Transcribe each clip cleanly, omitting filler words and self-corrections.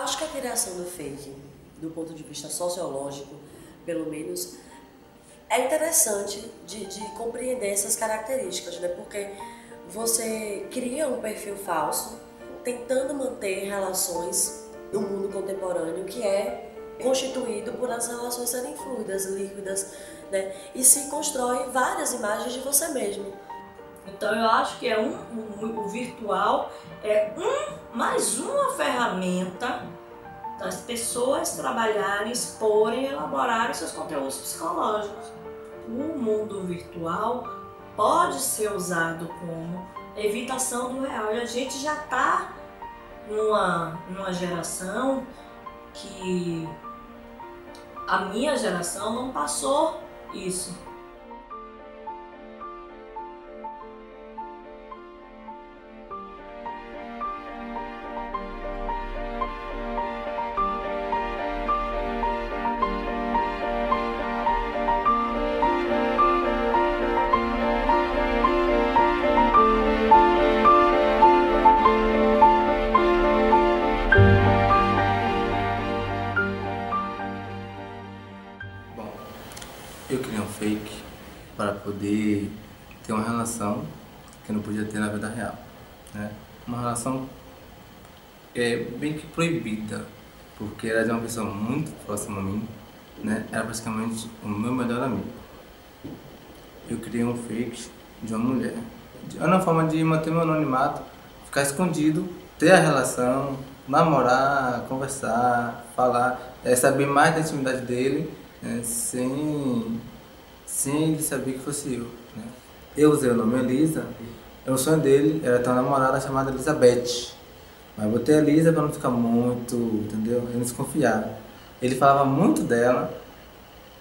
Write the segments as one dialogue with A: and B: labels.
A: Acho que a criação do fake, do ponto de vista sociológico, pelo menos, é interessante de compreender essas características, né? Porque você cria um perfil falso, tentando manter relações no mundo contemporâneo que é constituído por as relações serem fluidas, líquidas, né? E se constrói várias imagens de você mesmo.
B: Então eu acho que o virtual é mais uma ferramenta das pessoas trabalharem, exporem, elaborarem seus conteúdos psicológicos. O mundo virtual pode ser usado como evitação do real. A gente já está numa geração que a minha geração não passou isso.
C: Bom, eu criei um fake para poder ter uma relação que eu não podia ter na vida real, né? Uma relação bem que proibida, porque era de uma pessoa muito próxima a mim, né? Era praticamente o meu melhor amigo. Eu criei um fake de uma mulher. Era uma forma de manter meu anonimato, ficar escondido, ter a relação, namorar, conversar, falar, saber mais da intimidade dele, né? Sem ele saber que fosse eu, né? Eu usei o nome Elisa, o sonho dele era ter uma namorada chamada Elizabeth. Mas eu botei a Elisa para não ficar muito, entendeu? Eu não desconfiava. Ele falava muito dela,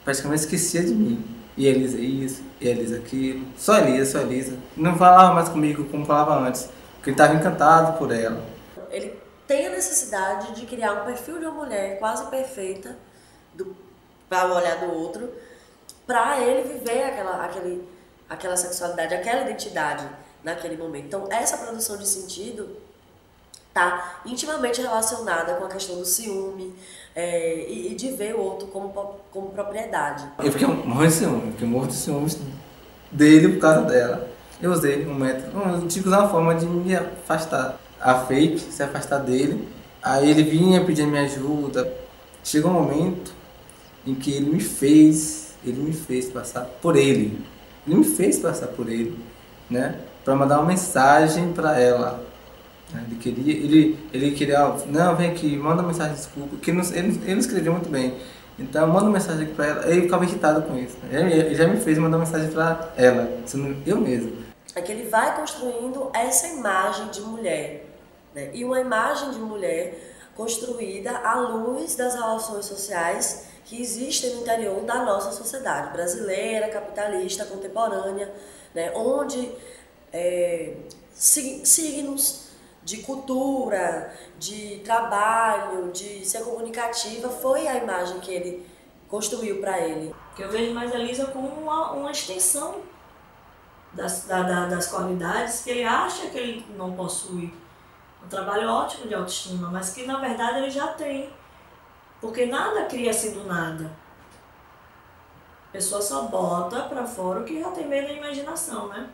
C: praticamente esquecia de mim. E a Elisa isso, e a Elisa aquilo. Só Elisa, só Elisa. Não falava mais comigo como falava antes, porque ele estava encantado por ela.
A: Ele tem a necessidade de criar um perfil de uma mulher quase perfeita para o olhar do outro, para ele viver aquela sexualidade, aquela identidade naquele momento. Então, essa produção de sentido está intimamente relacionada com a questão do ciúme e de ver o outro como propriedade.
C: Eu fiquei morrendo de ciúme, fiquei morto de ciúmes dele por causa dela. Eu usei um método, eu tive que usar uma forma de me afastar. A fake, se afastar dele. Aí ele vinha pedir minha ajuda. Chegou um momento em que ele me fez passar por ele. Ele me fez passar por ele, né? Para mandar uma mensagem para ela. Ele queria, não, vem aqui, manda uma mensagem, desculpa, porque ele não escreveu muito bem. Então manda uma mensagem aqui para ela. Ele ficava irritado com isso. Ele já me fez mandar uma mensagem para ela, sendo eu mesmo.
A: É que ele vai construindo essa imagem de mulher, né? E uma imagem de mulher construída à luz das relações sociais que existem no interior da nossa sociedade brasileira, capitalista, contemporânea, né? Onde signos de cultura, de trabalho, de ser comunicativa, foi a imagem que ele construiu para ele.
B: Eu vejo mais a Elisa como uma extensão das qualidades que ele acha que ele não possui. Um trabalho ótimo de autoestima, mas que na verdade ele já tem. Porque nada cria-se do nada. A pessoa só bota pra fora o que já tem meio da imaginação, né?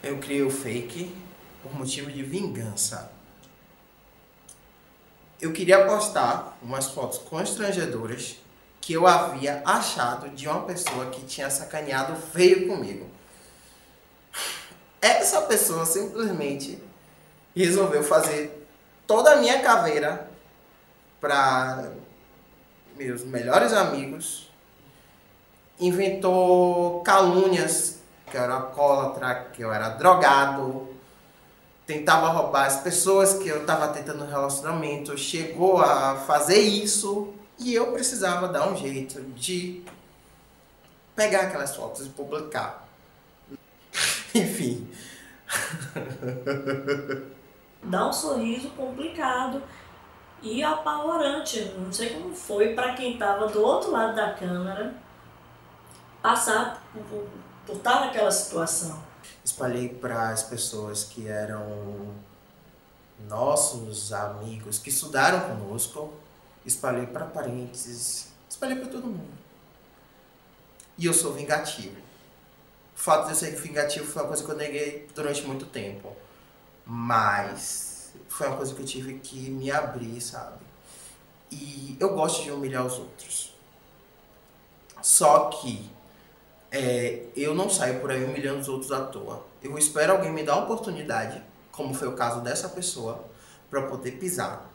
D: Eu criei o fake por motivo de vingança. Eu queria postar umas fotos constrangedoras que eu havia achado de uma pessoa que tinha sacaneado feio comigo. Essa pessoa simplesmente resolveu fazer toda a minha caveira para meus melhores amigos, inventou calúnias, que eu era alcoólatra, que eu era drogado, tentava roubar as pessoas que eu estava tentando um relacionamento, chegou a fazer isso e eu precisava dar um jeito de pegar aquelas fotos e publicar. Enfim.
B: Dá um sorriso complicado e apavorante. Não sei como foi para quem estava do outro lado da câmera passar por estar naquela situação.
D: Espalhei para as pessoas que eram nossos amigos, que estudaram conosco, espalhei para parentes, espalhei para todo mundo. E eu sou vingativo. O fato de eu ser vingativo foi uma coisa que eu neguei durante muito tempo. Mas foi uma coisa que eu tive que me abrir, sabe? E eu gosto de humilhar os outros. Só que eu não saio por aí humilhando os outros à toa. Eu espero alguém me dar uma oportunidade, como foi o caso dessa pessoa, para poder pisar,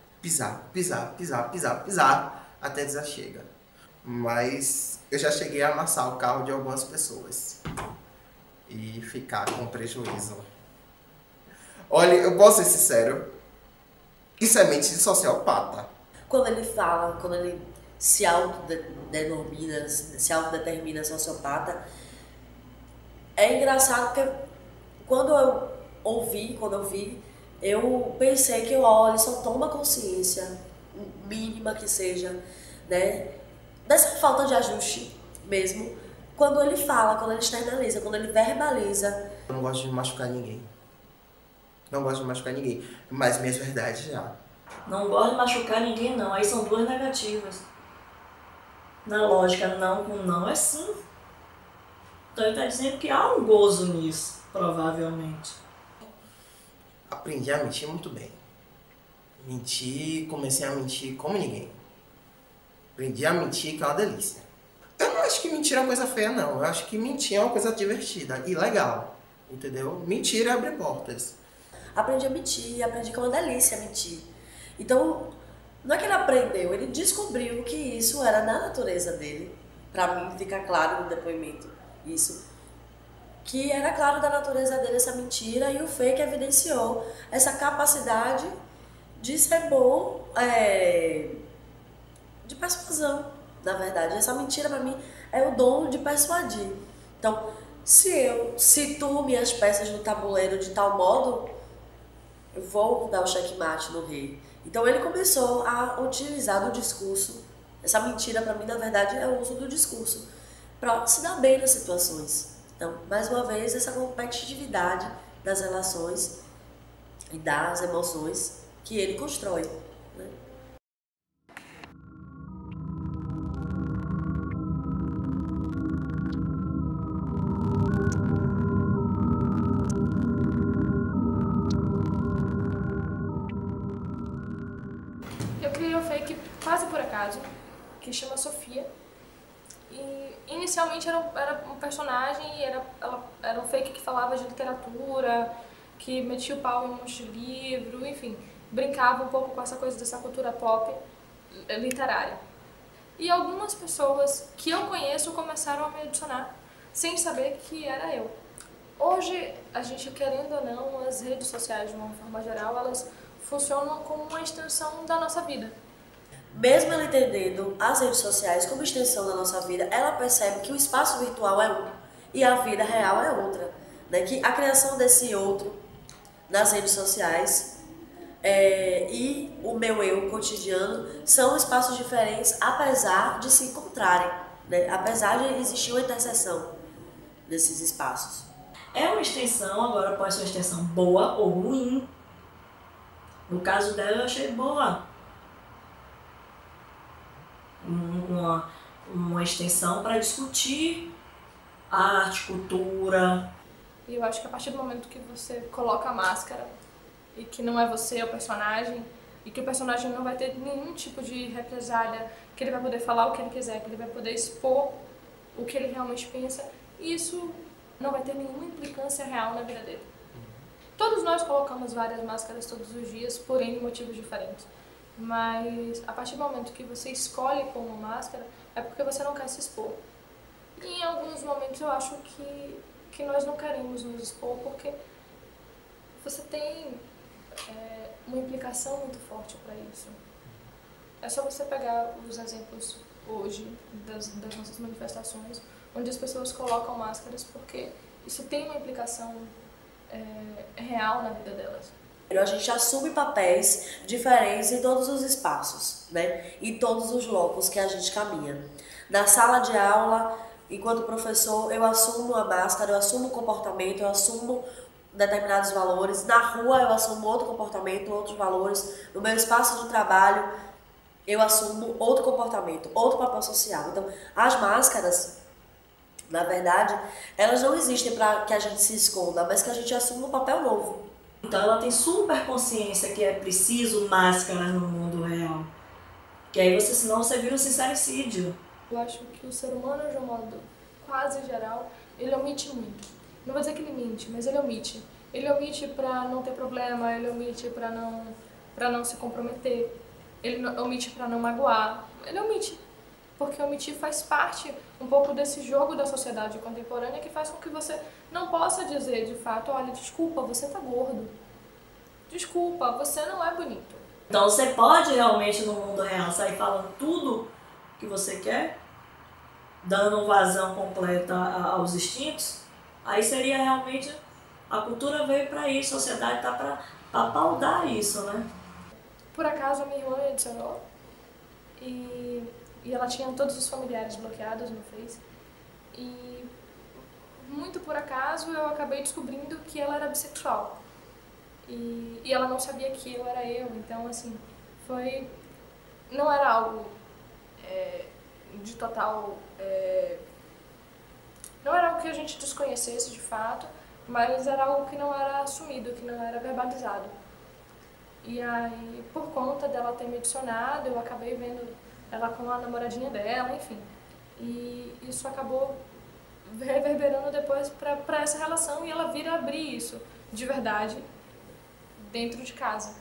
D: até dizer chega. Mas eu já cheguei a amassar o carro de algumas pessoas e ficar com prejuízo. Olha, eu posso ser sincero, isso é mente de sociopata.
A: Quando ele fala, quando ele se autodenomina, se autodetermina sociopata, é engraçado porque quando eu vi, eu pensei que ele só toma consciência, mínima que seja, né, dessa falta de ajuste mesmo, quando ele fala, quando ele externaliza, quando ele verbaliza.
D: Eu não gosto de machucar ninguém. Não gosto de machucar ninguém, mas minhas verdades já.
B: Não gosto de machucar ninguém, não. Aí são duas negativas. Na lógica, não com não é sim. Então ele está dizendo que há um gozo nisso, provavelmente.
D: Aprendi a mentir muito bem. Comecei a mentir como ninguém. Aprendi a mentir, que é uma delícia. Eu não acho que mentir é uma coisa feia, não. Eu acho que mentir é uma coisa divertida e legal. Entendeu? Mentir abre portas.
A: Aprendi a mentir, aprendi que é uma delícia mentir. Então, não é que ele aprendeu, ele descobriu que isso era na natureza dele. Pra mim, fica claro no depoimento isso. Que era claro da natureza dele essa mentira, e o fake evidenciou essa capacidade de ser bom, de persuasão, na verdade. Essa mentira, pra mim, é o dom de persuadir. Então, se eu situo minhas peças no tabuleiro de tal modo, eu vou dar o checkmate no rei. Então ele começou a utilizar do discurso. Essa mentira, para mim, na verdade, é o uso do discurso para se dar bem nas situações. Então, mais uma vez, essa competitividade das relações e das emoções que ele constrói, né?
E: Eu criei um fake quase por acaso, que chama Sofia. E inicialmente era um personagem, e ela era um fake que falava de literatura, que metia o pau em um monte de livro, enfim, brincava um pouco com essa coisa dessa cultura pop literária. E algumas pessoas que eu conheço começaram a me adicionar, sem saber que era eu. Hoje, a gente, querendo ou não, as redes sociais, de uma forma geral, elas funcionam como uma extensão da nossa vida.
A: Mesmo ela entendendo as redes sociais como extensão da nossa vida, ela percebe que o espaço virtual é um e a vida real é outra, né? Que a criação desse outro nas redes sociais e o meu eu cotidiano são espaços diferentes, apesar de se encontrarem, né? Apesar de existir uma interseção desses espaços.
B: É uma extensão, agora pode ser uma extensão boa ou ruim. No caso dela, eu achei boa. Uma extensão para discutir arte, cultura.
E: E eu acho que a partir do momento que você coloca a máscara e que não é você, é o personagem, e que o personagem não vai ter nenhum tipo de represália, que ele vai poder falar o que ele quiser, que ele vai poder expor o que ele realmente pensa, isso não vai ter nenhuma implicância real na vida dele. Todos nós colocamos várias máscaras todos os dias por N motivos diferentes. Mas a partir do momento que você escolhe pôr uma máscara, é porque você não quer se expor. E em alguns momentos eu acho que nós não queremos nos expor porque você tem uma implicação muito forte para isso. É só você pegar os exemplos hoje das nossas manifestações, onde as pessoas colocam máscaras porque isso tem uma implicação real na vida delas.
A: A gente assume papéis diferentes em todos os espaços, né? Em todos os locos que a gente caminha. Na sala de aula, enquanto professor, eu assumo a máscara, eu assumo o comportamento, eu assumo determinados valores. Na rua, eu assumo outro comportamento, outros valores. No meu espaço de trabalho, eu assumo outro comportamento, outro papel social. Então, as máscaras, na verdade, elas não existem para que a gente se esconda, mas que a gente assuma um papel novo.
B: Então ela tem super consciência que é preciso máscaras no mundo real. Que aí senão você vira um sincericídio.
E: Eu acho que o ser humano, de um modo quase geral, ele omite muito. Não vou dizer que ele mente, mas ele omite. Ele omite para não ter problema, ele omite para não se comprometer, ele omite para não magoar, ele omite. Porque omitir faz parte um pouco desse jogo da sociedade contemporânea que faz com que você não possa dizer de fato, olha, desculpa, você tá gordo. Desculpa, você não é bonito.
B: Então você pode realmente no mundo real sair falando tudo que você quer, dando vazão completa aos instintos, aí seria realmente, a cultura veio para isso, a sociedade tá para paudar isso, né?
E: Por acaso a minha irmã me adicionou e ela tinha todos os familiares bloqueados no Face. E muito por acaso eu acabei descobrindo que ela era bissexual. E ela não sabia que eu era eu. Então, assim, não era algo de total... não era algo que a gente desconhecesse de fato, mas era algo que não era assumido, que não era verbalizado. E aí, por conta dela ter me adicionado, eu acabei vendo ela com a namoradinha dela, enfim. E isso acabou reverberando depois para essa relação e ela vir a abrir isso de verdade dentro de casa.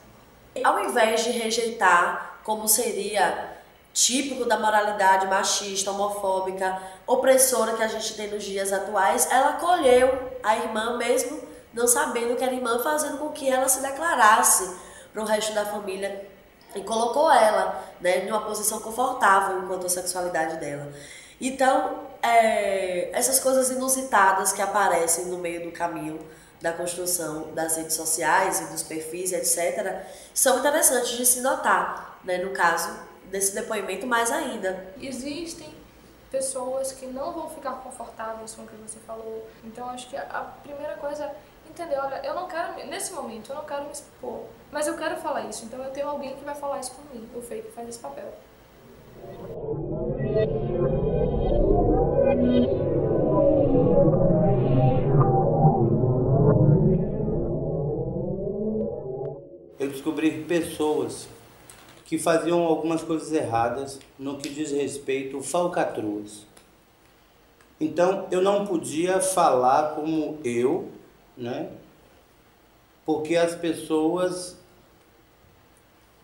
A: Ao invés de rejeitar, como seria típico da moralidade machista, homofóbica, opressora que a gente tem nos dias atuais, ela acolheu a irmã mesmo não sabendo que era irmã, fazendo com que ela se declarasse para o resto da família e colocou ela, né, numa posição confortável enquanto a sexualidade dela. Então, essas coisas inusitadas que aparecem no meio do caminho da construção das redes sociais e dos perfis, etc., são interessantes de se notar, né, no caso desse depoimento mais ainda.
E: Existem pessoas que não vão ficar confortáveis com o que você falou, então acho que a primeira coisa é entender, olha, eu não quero, nesse momento, eu não quero me expor, mas eu quero falar isso, então eu tenho alguém que vai falar isso por mim, o fake faz esse papel.
F: Eu descobri pessoas que faziam algumas coisas erradas no que diz respeito a falcatruas. Então, eu não podia falar como eu, né? Porque as pessoas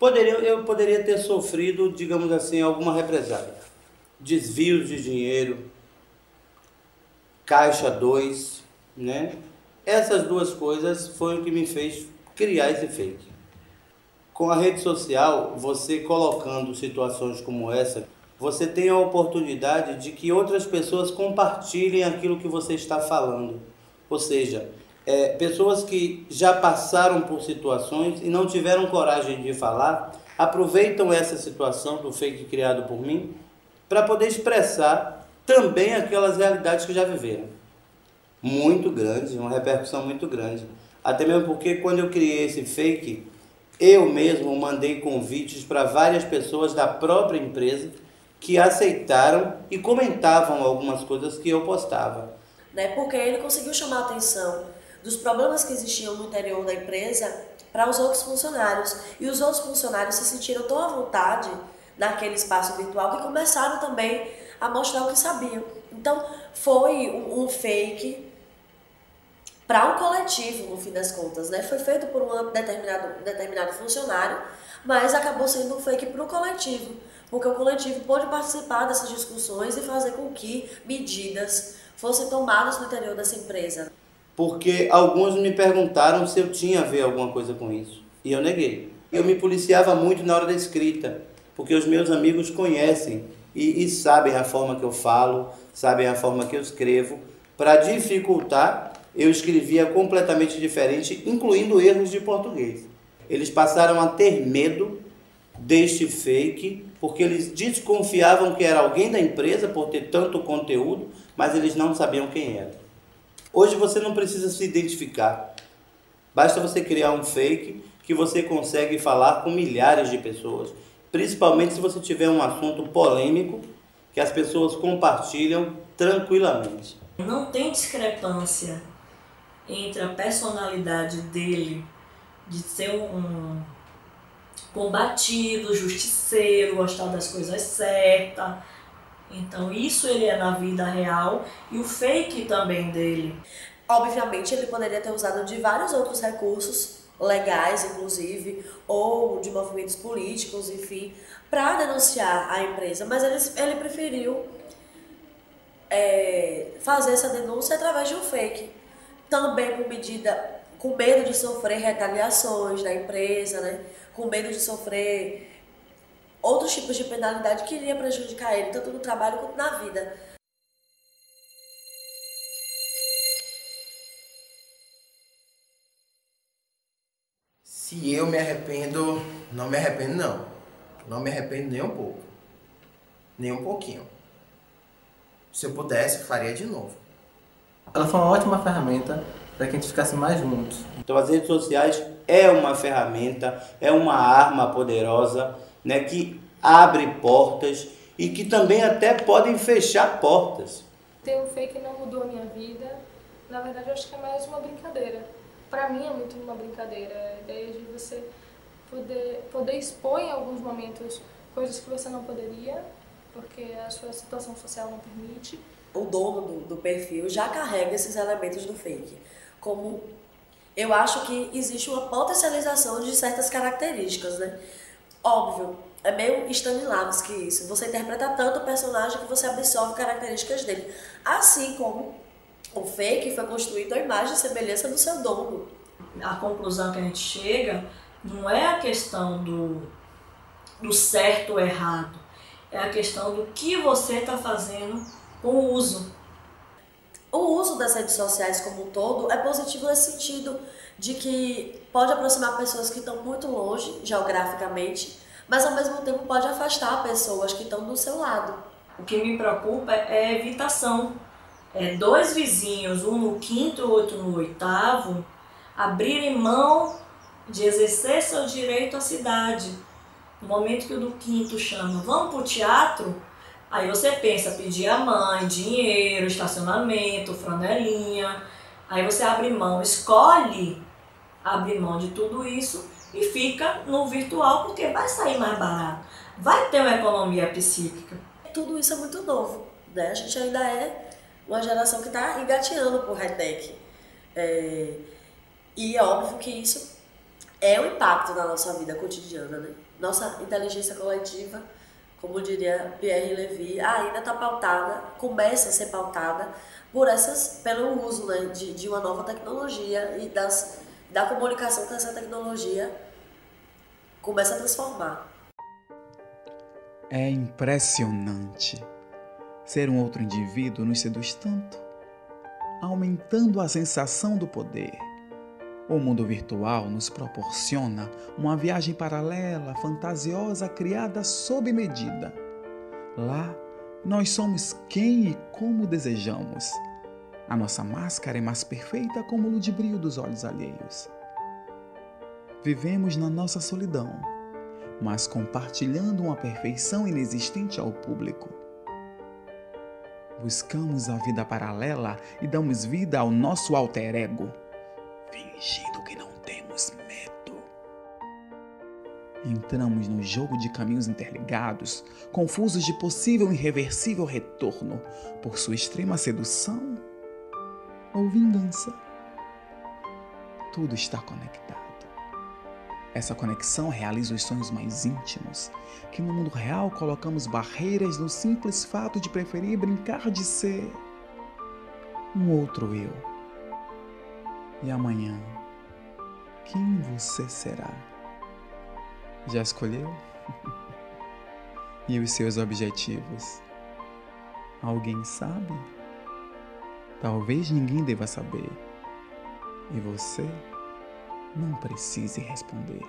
F: eu poderia ter sofrido, digamos assim, alguma represália. Desvios de dinheiro, Caixa 2, né? Essas duas coisas foi o que me fez criar esse fake. Com a rede social, você colocando situações como essa, você tem a oportunidade de que outras pessoas compartilhem aquilo que você está falando. Ou seja, pessoas que já passaram por situações e não tiveram coragem de falar, aproveitam essa situação do fake criado por mim para poder expressar também aquelas realidades que já viveram. Muito grande, uma repercussão muito grande. Até mesmo porque quando eu criei esse fake, eu mesmo mandei convites para várias pessoas da própria empresa que aceitaram e comentavam algumas coisas que eu postava.
A: Né? Porque ele conseguiu chamar a atenção dos problemas que existiam no interior da empresa para os outros funcionários. E os outros funcionários se sentiram tão à vontade naquele espaço virtual que começaram também a mostrar o que sabiam. Então, foi um fake para um coletivo, no fim das contas, né? Foi feito por um determinado funcionário, mas acabou sendo um fake para o coletivo, porque o coletivo pôde participar dessas discussões e fazer com que medidas fossem tomadas no interior dessa empresa.
F: Porque alguns me perguntaram se eu tinha a ver alguma coisa com isso, e eu neguei. Eu me policiava muito na hora da escrita, porque os meus amigos conhecem e sabem a forma que eu falo, sabem a forma que eu escrevo. Para dificultar, eu escrevia completamente diferente, incluindo erros de português. Eles passaram a ter medo deste fake, porque eles desconfiavam que era alguém da empresa por ter tanto conteúdo, mas eles não sabiam quem era. Hoje você não precisa se identificar. Basta você criar um fake que você consegue falar com milhares de pessoas, principalmente se você tiver um assunto polêmico que as pessoas compartilham tranquilamente.
B: Não tem discrepância entre a personalidade dele de ser um combativo, justiceiro, gostar das coisas certas. Então isso ele é na vida real, e o fake também dele.
A: Obviamente ele poderia ter usado de vários outros recursos, legais inclusive, ou de movimentos políticos, enfim, para denunciar a empresa, mas ele preferiu fazer essa denúncia através de um fake. Também com medo de sofrer retaliações da empresa, né? Com medo de sofrer outros tipos de penalidade que iria prejudicar ele, tanto no trabalho quanto na vida.
D: Se eu me arrependo, não me arrependo não. Não me arrependo nem um pouco. Nem um pouquinho. Se eu pudesse, eu faria de novo.
C: Ela foi uma ótima ferramenta para que a gente ficasse mais juntos.
F: Então as redes sociais é uma ferramenta, é uma arma poderosa, né, que abre portas e que também até podem fechar portas.
E: Ter um fake não mudou a minha vida. Na verdade, eu acho que é mais uma brincadeira. Para mim é muito uma brincadeira. A ideia de você poder expor em alguns momentos coisas que você não poderia, porque a sua situação social não permite.
A: O dono do perfil já carrega esses elementos do fake. Como eu acho que existe uma potencialização de certas características, né? Óbvio, é meio Stanislavski isso. Você interpreta tanto o personagem que você absorve características dele. Assim como o fake foi construído à imagem e semelhança do seu dono.
B: A conclusão que a gente chega não é a questão do certo ou errado, é a questão do que você está fazendo com o uso.
A: O uso das redes sociais como um todo é positivo nesse sentido de que pode aproximar pessoas que estão muito longe geograficamente, mas ao mesmo tempo pode afastar pessoas que estão do seu lado.
B: O que me preocupa é a evitação. Dois vizinhos, um no quinto e o outro no oitavo, abrirem mão de exercer seu direito à cidade. No momento que o do quinto chama, vamos pro teatro, aí você pensa, pedir a mãe, dinheiro, estacionamento, franelinha, aí você abre mão, escolhe abrir mão de tudo isso e fica no virtual, porque vai sair mais barato, vai ter uma economia psíquica.
A: Tudo isso é muito novo, né? A gente ainda é uma geração que está engateando por high-tech. E é óbvio que isso é um impacto na nossa vida cotidiana, né? Nossa inteligência coletiva, como diria Pierre Levy, ainda está pautada, começa a ser pautada pelo uso, né, de uma nova tecnologia e da comunicação que essa tecnologia começa a transformar.
G: É impressionante. Ser um outro indivíduo nos seduz tanto, aumentando a sensação do poder. O mundo virtual nos proporciona uma viagem paralela, fantasiosa, criada sob medida. Lá, nós somos quem e como desejamos. A nossa máscara é mais perfeita como o ludibrio dos olhos alheios. Vivemos na nossa solidão, mas compartilhando uma perfeição inexistente ao público. Buscamos a vida paralela e damos vida ao nosso alter ego, fingindo que não temos medo. Entramos no jogo de caminhos interligados, confusos de possível e irreversível retorno por sua extrema sedução ou vingança. Tudo está conectado. Essa conexão realiza os sonhos mais íntimos, que no mundo real colocamos barreiras no simples fato de preferir brincar de ser um outro eu. E amanhã, quem você será? Já escolheu? E os seus objetivos? Alguém sabe? Talvez ninguém deva saber. E você não precise responder.